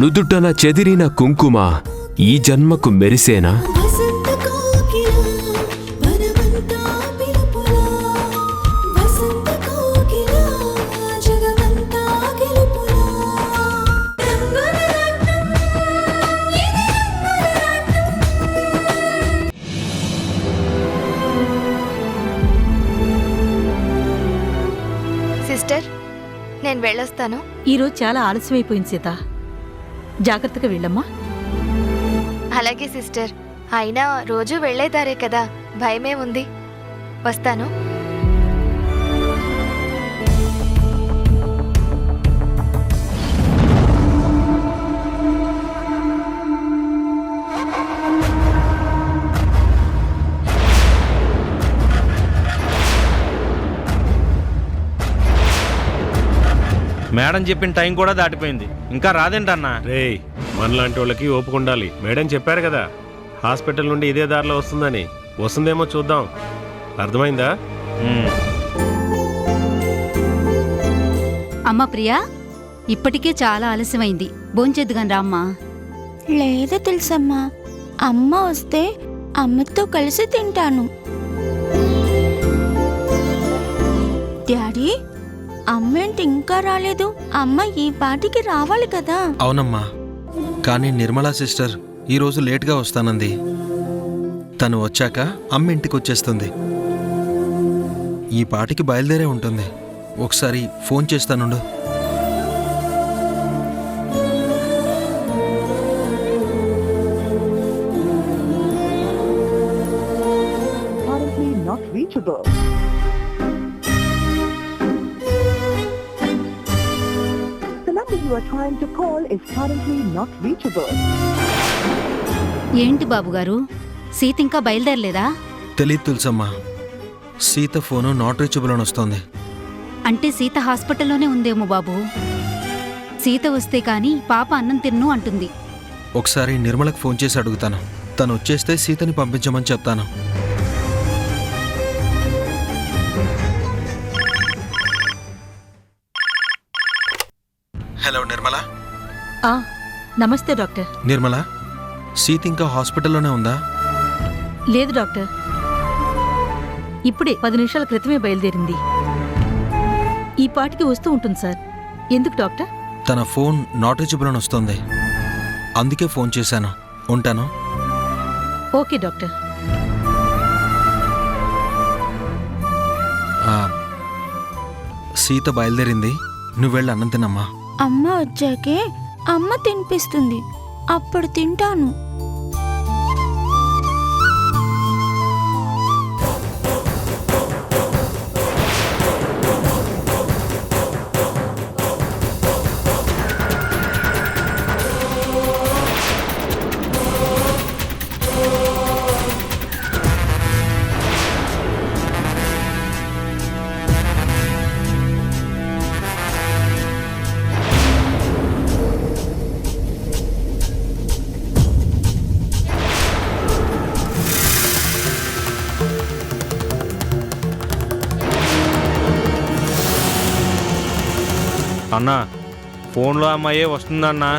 నుదుటన చెదిరిన కుంకుమ ఈ జన్మకు మెరిసేనా? సిస్టర్, నేను వెళ్ళొస్తాను. ఈరోజు చాలా ఆలస్యమైపోయింది సీత, జాగ్రత్తగా వెళ్ళమ్మా. అలాగే సిస్టర్, అయినా రోజు వెళ్ళేదారే కదా, భయమే ఉంది. వస్తాను. మేడం చెప్పిన టైం కూడా దాటిపోయింది, ఇంకా రాదేంటన్నా? రేయ్, మనలాంటి వాళ్ళకి ఓపుకుండాలి. మేడం చెప్పారు కదా హాస్పిటల్ నుండి ఇదే దారిలో వస్తుందని. వస్తుందేమో చూద్దాం. అర్థమైందా? అమ్మా ప్రియా, ఇప్పటికే చాలా ఆలస్యమైంది, భోంచేద్దుగాని రామ్మా. లేదా తెలుసమ్మా, అమ్మ వస్తే అమ్మతో కలిసి తింటాను. డాడీ, అమ్మేంటి ఇంకా రాలేదు? అమ్మ ఈ పాటికి రావాలి కదా. అవునమ్మా, కానీ నిర్మలా సిస్టర్ ఈరోజు లేట్గా వస్తానంది. తను వచ్చాక అమ్మ ఇంటికి వచ్చేస్తుంది. ఈ పాటికి బయలుదేరే ఉంటుంది. ఒకసారి ఫోన్ చేస్తానుండు. ఏంటి బాబుగారు, సీత ఇంకా బయలుదేరలేదా? తెలియదు తులసమ్మా, సీత ఫోను నాట్ రీచబుల్ అని వస్తోంది. అంటే సీత హాస్పిటల్లోనే ఉందేమో బాబు. సీత వస్తే కానీ పాప అన్నం తిన్ను అంటుంది. ఒకసారి నిర్మలకు ఫోన్ చేసి అడుగుతాను. తను వచ్చేస్తే సీతని పంపించమని చెప్తాను. హలో నిర్మలా. నమస్తే డాక్టర్. నిర్మలా, సీత ఇంకా హాస్పిటల్లోనే ఉందా? లేదు డాక్టర్, ఇప్పుడే 10 నిమిషాల క్రితమే బయలుదేరింది. ఈ పాటికి వస్తూ ఉంటుంది సార్. ఎందుకు డాక్టర్? తన ఫోన్ నాట్ రీచబుల్ అని వస్తుంది, అందుకే ఫోన్ చేశాను. ఉంటాను. Okay doctor. సీత బయలుదేరింది, నువ్వు వెళ్ళి అన్నం తినమ్మా. అమ్మ వచ్చాకే అమ్మ తినిపిస్తుంది, అప్పుడు తింటాను. అన్నా, ఫోన్లో అమ్మాయే వస్తుందన్నా.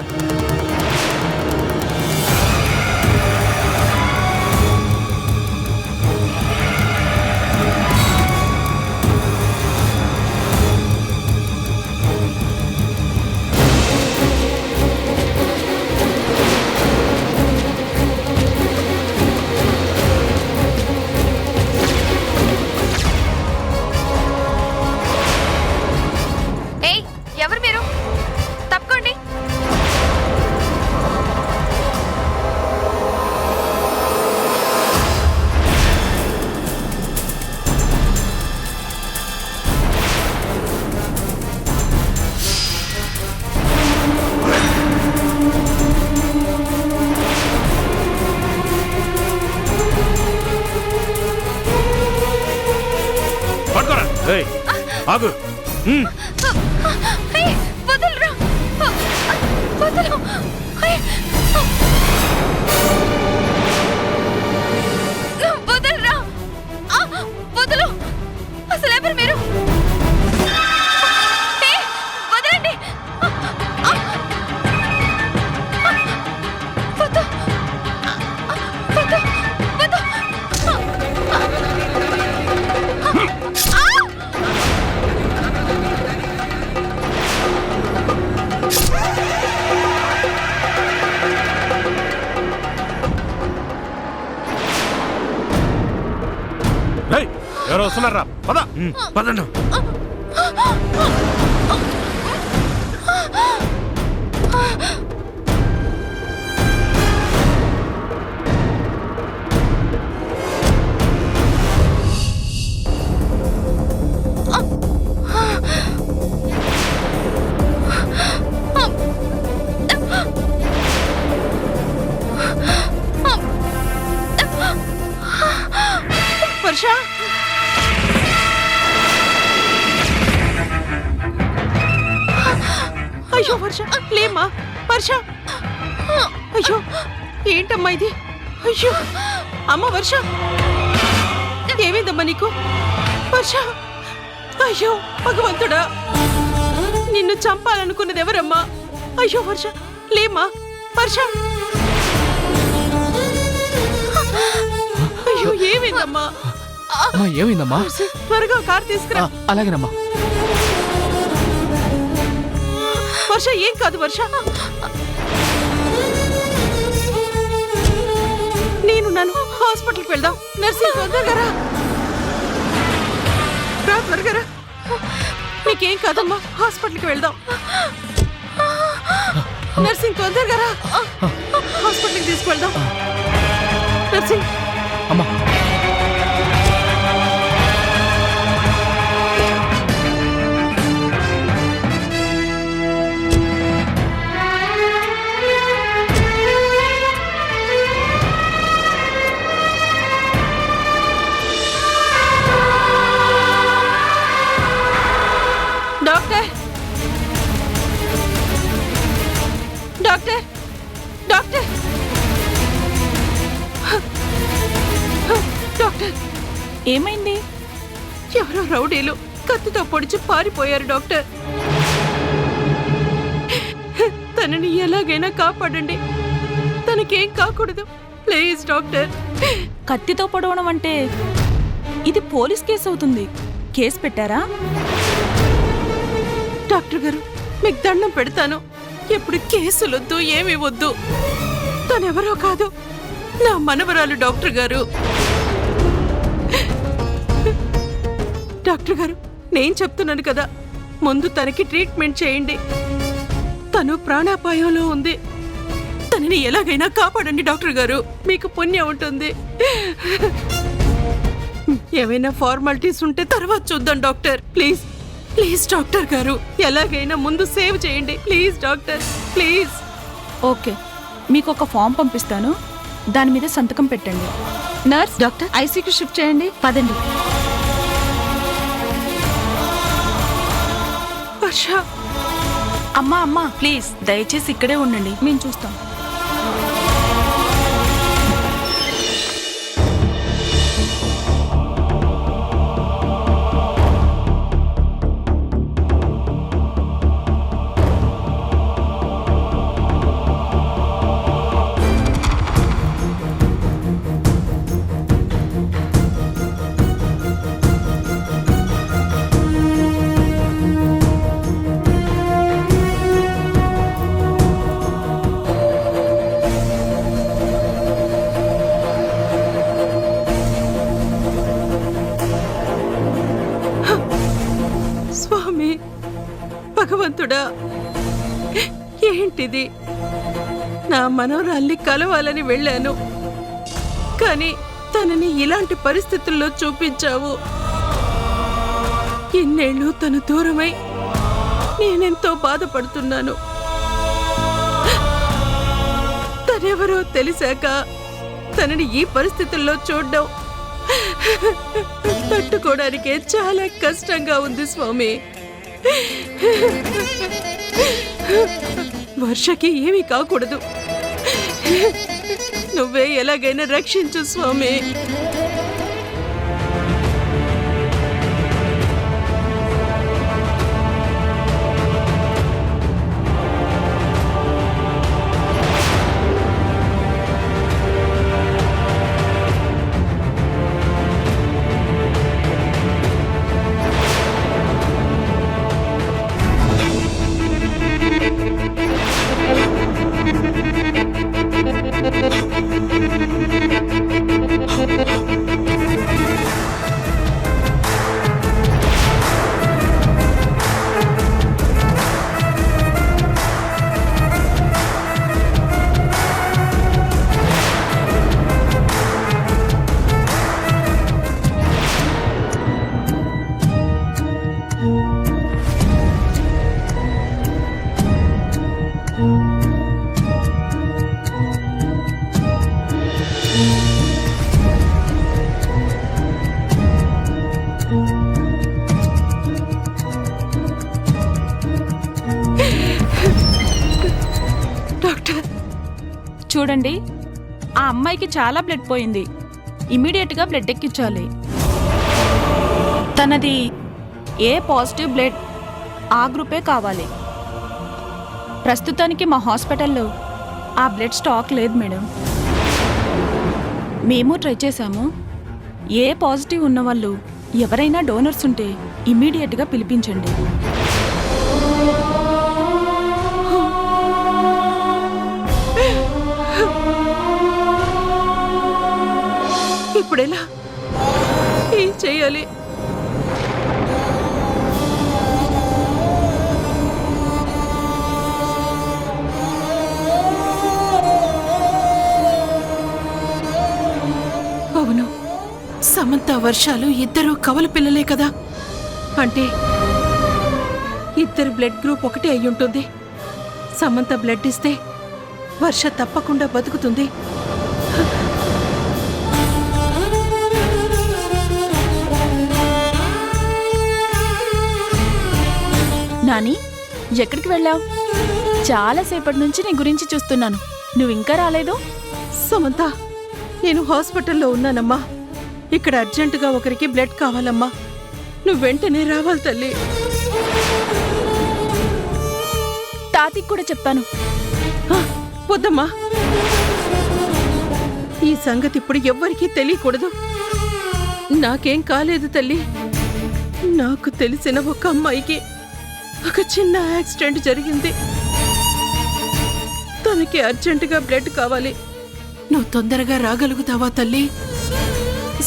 ఎవరు మీరు? తప్పుకోండి. పట్టుకోరా. ఆగు. వదలరా, వదలు. వదలరా, వదలు. అసలు ఎవరు మీరు? వదలండి. వస్తున్నారా? పద. పదండు. వర్ష, అయ్యో వర్ష, లేమ్మా వర్ష. అయ్యో ఏంటమ్మా ఇది? అయ్యో అమ్మ వర్ష, ఏమైందమ్మా నీకు? వర్ష, అయ్యో భగవంతుడా, నిన్ను చంపాలనుకున్నది ఎవరమ్మా? అయ్యో వర్ష, లేమ్మా వర్ష. అయ్యో ఏమైందమ్మా? అమ్మా ఏమైందమ్మా? త్వరగా కార్ తీసుకురా. అలాగేనమ్మా. వర్ష ఏం కాదు వర్ష, నేనున్నాను. హాస్పిటల్కి వెళ్దాం. నర్సింగ్ తొందరగా రా. రా త్వరగా రా. నీకేం కాదమ్మా, హాస్పిటల్కి వెళ్దాం. నర్సింగ్ తొందరగా రా. హాస్పిటల్కి తీసుకువెళ్దాం. నర్సింగ్ అమ్మా డాక్టర్, డాక్టర్, డాక్టర్, డాక్టర్, ఏమైంది? ఎవరో రౌడీలు కత్తితో పొడిచి పారిపోయారు డాక్టర్. తనని ఎలాగైనా కాపాడండి. తనకేం కాకూడదు ప్లీజ్ డాక్టర్. కత్తితో పొడవడం అంటే ఇది పోలీస్ కేసు అవుతుంది. కేసు పెట్టారా? డాక్టర్ గారు మీకు దండం పెడతాను, ఎప్పుడు కేసులొద్దు, ఏమీ వద్దు. తనెవరో కాదు, నా మనవరాలు డాక్టర్ గారు. డాక్టర్ గారు నేను చెప్తున్నాను కదా, ముందు తనకి ట్రీట్మెంట్ చేయండి. తను ప్రాణాపాయంలో ఉంది. తనని ఎలాగైనా కాపాడండి డాక్టర్ గారు, మీకు పుణ్యం ఉంటుంది. ఏమైనా ఫార్మాలిటీస్ ఉంటే తర్వాత చూద్దాం డాక్టర్. ప్లీజ్ ప్లీజ్ డాక్టర్ గారు, ఎలాగైనా ముందు సేవ్ చేయండి ప్లీజ్ డాక్టర్, ప్లీజ్. ఓకే, మీకు ఒక ఫామ్ పంపిస్తాను, దాని మీద సంతకం పెట్టండి. నర్స్, డాక్టర్ ఐసీకి షిఫ్ట్ చేయండి. పదండి. వర్ష, అమ్మా ప్లీజ్ దయచేసి ఇక్కడే ఉండండి, మేము చూస్తాం. స్వామి భగవంతుడా, ఏంటిది? నా మనవరాల్ని కలవాలని వెళ్ళాను, కానీ తనని ఇలాంటి పరిస్థితుల్లో చూపించావు. ఇన్నేళ్ళు తను దూరమై నేనెంతో బాధపడుతున్నాను. తనెవరో తెలిసాక తనని ఈ పరిస్థితుల్లో చూడ్డం తట్టుకోవడానికే చాలా కష్టంగా ఉంది స్వామి. వర్షకి ఏమీ కాకూడదు, నువ్వే ఎలాగైనా రక్షించు స్వామి. డాక్టర్, చూడండి, ఆ అమ్మాయికి చాలా బ్లడ్ పోయింది. ఇమీడియట్గా బ్లడ్ ఎక్కించాలి. తనది ఏ పాజిటివ్ బ్లడ్, ఆ గ్రూపే కావాలి. ప్రస్తుతానికి మా హాస్పిటల్లో ఆ బ్లడ్ స్టాక్ లేదు మేడం. మేము ట్రై చేశాము. ఏ పాజిటివ్ ఉన్నవాళ్ళు ఎవరైనా డోనర్స్ ఉంటే ఇమీడియట్గా పిలిపించండి. ఇప్పుడెలా? ఏం చేయాలి? అవును, సమంత వర్షాలు ఇద్దరు కవల పిల్లలే కదా. అంటే ఇద్దరు బ్లడ్ గ్రూప్ ఒకటే అయ్యుంటుంది. సమంత బ్లడ్ ఇస్తే వర్ష తప్పకుండా బతుకుతుంది. నాని, ఎక్కడికి వెళ్ళావు? చాలాసేపటి నుంచి నీ గురించి చూస్తున్నాను. నువ్వు ఇంకా రాలేదు? సమంత, నేను హాస్పిటల్లో ఉన్నానమ్మా. ఇక్కడ అర్జెంటుగా ఒకరికి బ్లడ్ కావాలమ్మా. నువ్వు వెంటనే రావాలి తల్లి. తాతయ్యకి కూడా చెప్తాను. వద్దమ్మా, ఈ సంగతి ఇప్పుడు ఎవ్వరికీ తెలియకూడదు. నాకేం కాలేదు తల్లి. నాకు తెలిసిన ఒక అమ్మాయికి ఒక చిన్న యాక్సిడెంట్ జరిగింది. తనకి అర్జెంటుగా బ్లడ్ కావాలి. నువ్వు తొందరగా రాగలుగుతావా తల్లి?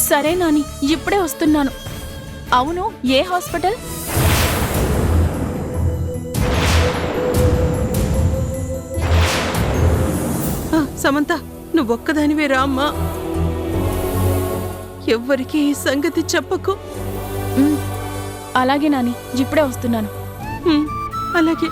సరే నాని, ఇప్పుడే వస్తున్నాను. అవును, ఏ హాస్పిటల్? సమంత, నువ్వొక్కదానివే రా అమ్మా. ఎవ్వరికి ఈ సంగతి చెప్పకు. అలాగే నాని, ఇప్పుడే వస్తున్నాను. అలాగే.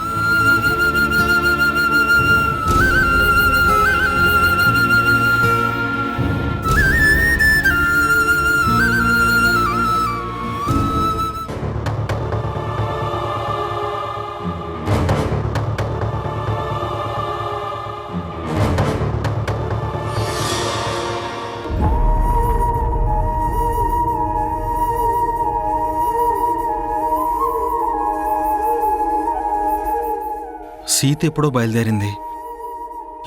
సీత ఎప్పుడో బయలుదేరింది,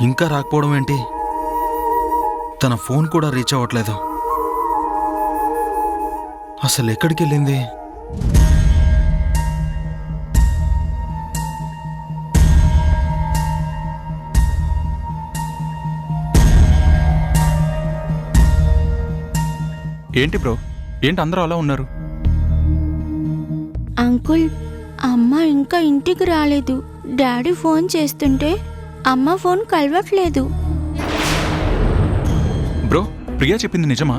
ఇంకా రాకపోవడం ఏంటి? తన ఫోన్ కూడా రీచ్ అవ్వట్లేదు. అసలు ఎక్కడికి వెళ్ళింది? ఏంటి బ్రో, ఏంటి అందరూ అలా ఉన్నారు? అంకుల్, అమ్మ ఇంకా ఇంటికి రాలేదు. డాడీ ఫోన్ చేస్తుంటే అమ్మ ఫోన్ కలవట్లేదు. బ్రో, ప్రియా చెప్పింది నిజమా?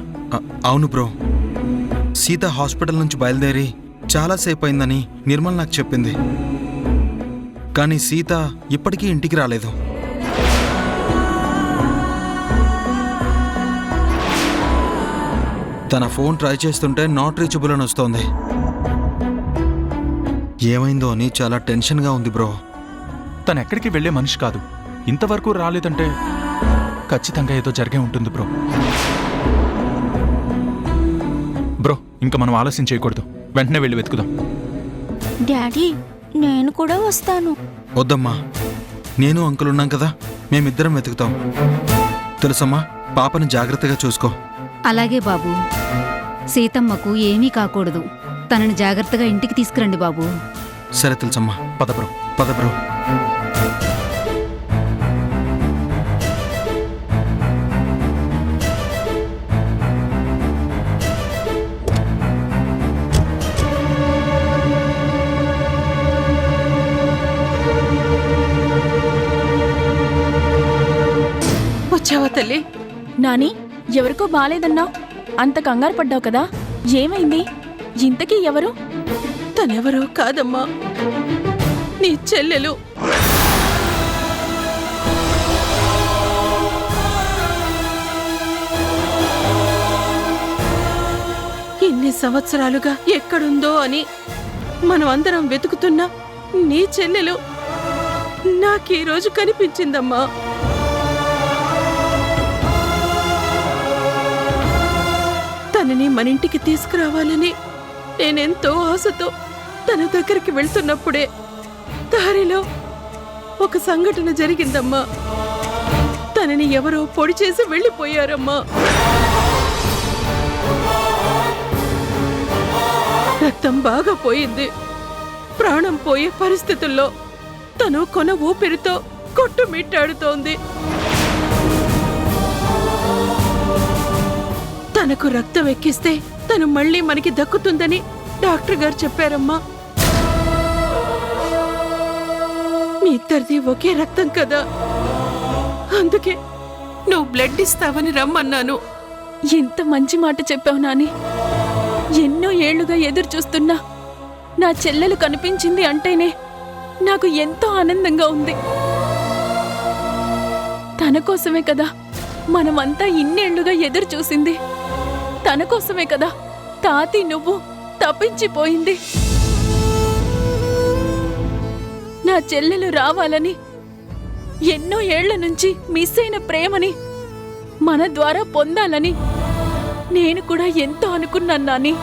అవును బ్రో, సీత హాస్పిటల్ నుంచి బయలుదేరి చాలాసేపు అయిందని నిర్మల్ నాకు చెప్పింది. కానీ సీత ఇప్పటికీ ఇంటికి రాలేదు. తన ఫోన్ ట్రై చేస్తుంటే నాట్ రీచబుల్ అని వస్తోంది. ఏమైందో అని చాలా టెన్షన్గా ఉంది బ్రో. తను ఎక్కడికి వెళ్ళే మనిషి కాదు. ఇంతవరకు రాలేదంటే ఖచ్చితంగా ఏదో జరిగే ఉంటుంది బ్రో. బ్రో, ఇంకా మనం ఆలస్యం చేయకూడదు. వెంటనే వెళ్ళి వెతుకుదాం. డాడీ, నేను కూడా వస్తాను. వద్దమ్మా, నేను అంకుల్ ఉన్నాం కదా, మేమిద్దరం వెతుకుతాం. తెలుసమ్మా, పాపని జాగ్రత్తగా చూసుకో. అలాగే బాబు. సీతమ్మకు ఏమీ కాకూడదు. తనని జాగ్రత్తగా ఇంటికి తీసుకురండి బాబు. సరే తెలుసమ్మా. పద బ్రో. పద బ్రో. వచ్చావా తల్లి? నాని, ఎవరికో బాలేదన్నా, అంత కంగారు పడ్డావు కదా, ఏమైంది? ఇంతకీ ఎవరు? తనెవరో కాదమ్మా, నీ చెల్లెలు. ఇన్ని సంవత్సరాలుగా ఎక్కడుందో అని మనం అందరం వెతుకుతున్నా నీ చెల్లెలు నాకీ రోజు కనిపించిందమ్మా. తనని మన ఇంటికి తీసుకురావాలని నేనెంతో ఆశతో తన దగ్గరికి వెళ్తున్నప్పుడే దారిలో ఒక సంఘటన జరిగిందమ్మా. తనని ఎవరో పొడి చేసి వెళ్ళిపోయారమ్మా. రక్తం బాగా పోయింది. ప్రాణం పోయే పరిస్థితుల్లో తను కొన ఊపిరితో కొట్టుమిట్టాడుతోంది. తనకు రక్తం ఎక్కిస్తే తను మళ్ళీ మనకి దక్కుతుందని డాక్టర్ గారు చెప్పారమ్మా. మీ ఇద్దరిది ఒకే రక్తం కదా, అందుకే నువ్వు బ్లడ్ ఇస్తావని రమ్మన్నాను. ఎంత మంచి మాట చెప్పావు నాని. ఎన్నో ఏళ్లుగా ఎదురు చూస్తున్నా నా చెల్లెలు కనిపించింది అంటేనే నాకు ఎంతో ఆనందంగా ఉంది. తన కోసమే కదా మనమంతా ఇన్నేళ్లుగా ఎదురు చూసింది. తన కోసమే కదా తాతి నువ్వు తప్పించిపోయింది. నా చెల్లెలు రావాలని ఎన్నో ఏళ్ల నుంచి మిస్ అయిన ప్రేమని మన ద్వారా పొందాలని నేను కూడా ఎంతో అనుకున్నాను నాని.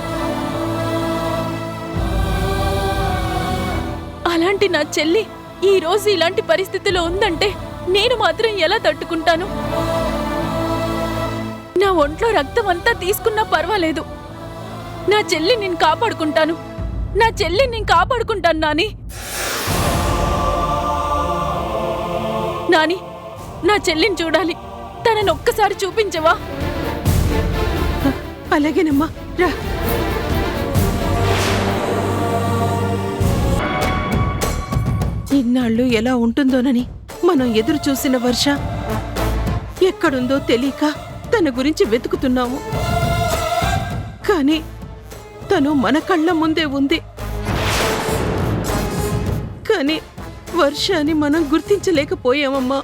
అలాంటి నా చెల్లి ఈ రోజు ఇలాంటి పరిస్థితిలో ఉందంటే నేను మాత్రం ఎలా తట్టుకుంటాను? నా ఒంట్లో రక్తం అంతా తీసుకున్నా పర్వాలేదు, నా చెల్లి నేను కాపాడుకుంటాను. నా చెల్లి నేను కాపాడుకుంటాను నాని. నాని, నా చెల్లిని చూడాలి. తనని ఒక్కసారి చూపించవా? అలాగేనమ్మా, రా. ఇన్నాళ్ళు ఎలా ఉంటుందోనని మనం ఎదురు చూసిన వర్ష ఎక్కడుందో తెలియక తన గురించి వెతుకుతున్నాము. కానీ తను మన కళ్ళ ముందే ఉంది. కానీ వర్షాన్ని మనం గుర్తించలేకపోయామమ్మా.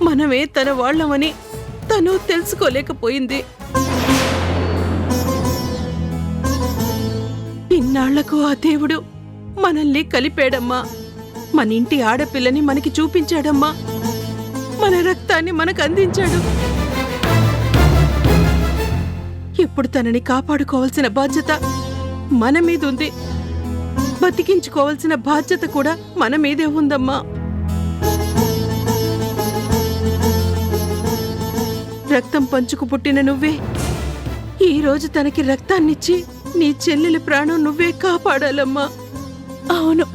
మనమే తన వాళ్ళమని తను తెలుసుకోలేకపోయింది. ఇన్నాళ్లకు ఆ దేవుడు మనల్ని కలిపాడమ్మా. మన ఇంటి ఆడపిల్లని మనకి చూపించాడమ్మా. మన రక్తాన్ని మనకు అందించాడు. ఇప్పుడు తనని కాపాడుకోవాల్సిన బాధ్యత మన మీద ఉంది. బతికించుకోవాల్సిన బాధ్యత కూడా మన మీదే ఉందమ్మా. రక్తం పంచుకు పుట్టిన నువ్వే ఈ రోజు తనకి రక్తాన్నిచ్చి నీ చెల్లెలి ప్రాణం నువ్వే కాపాడాలమ్మా. అవును,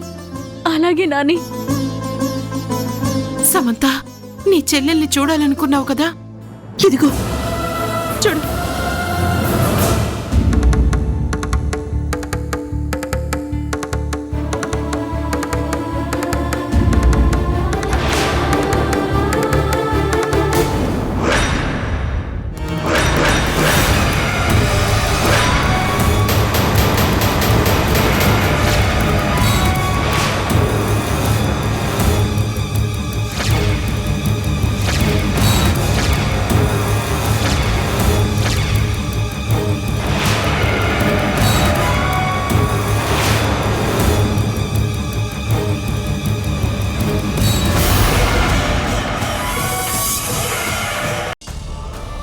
అలాగే నాని. సమంత, నీ చెల్లెల్ని చూడాలనుకున్నావు కదా, ఇదిగో చూడు.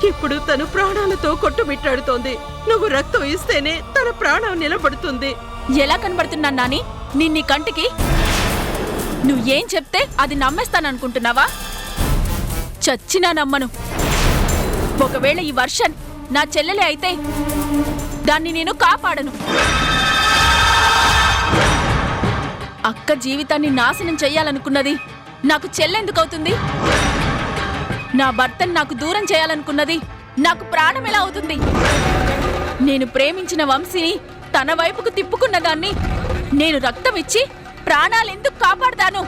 ఇప్పుడు తను ప్రాణాలతో కొట్టుమిట్టాడుతోంది. నువ్వు రక్తం ఇస్తేనే తన ప్రాణం నిలబడుతుంది. ఎలా కనబడుతున్నా నాని నీ కంటికి? నువ్వేం చెప్తే అది నమ్మేస్తాననుకుంటున్నావా? చచ్చినా నమ్మను. ఒకవేళ ఈ వర్షం నా చెల్లెలే అయితే దాన్ని నేను కాపాడను. అక్క జీవితాన్ని నాశనం చెయ్యాలనుకున్నది నాకు చెల్లెందుకవుతుంది? నా భర్తను నాకు దూరం చేయాలనుకున్నది నాకు ప్రాణం ఎలా అవుతుంది? నేను ప్రేమించిన వంశీని తన వైపుకు తిప్పుకున్న దాన్ని నేను రక్తం ఇచ్చి ప్రాణాలెందుకు కాపాడతాను?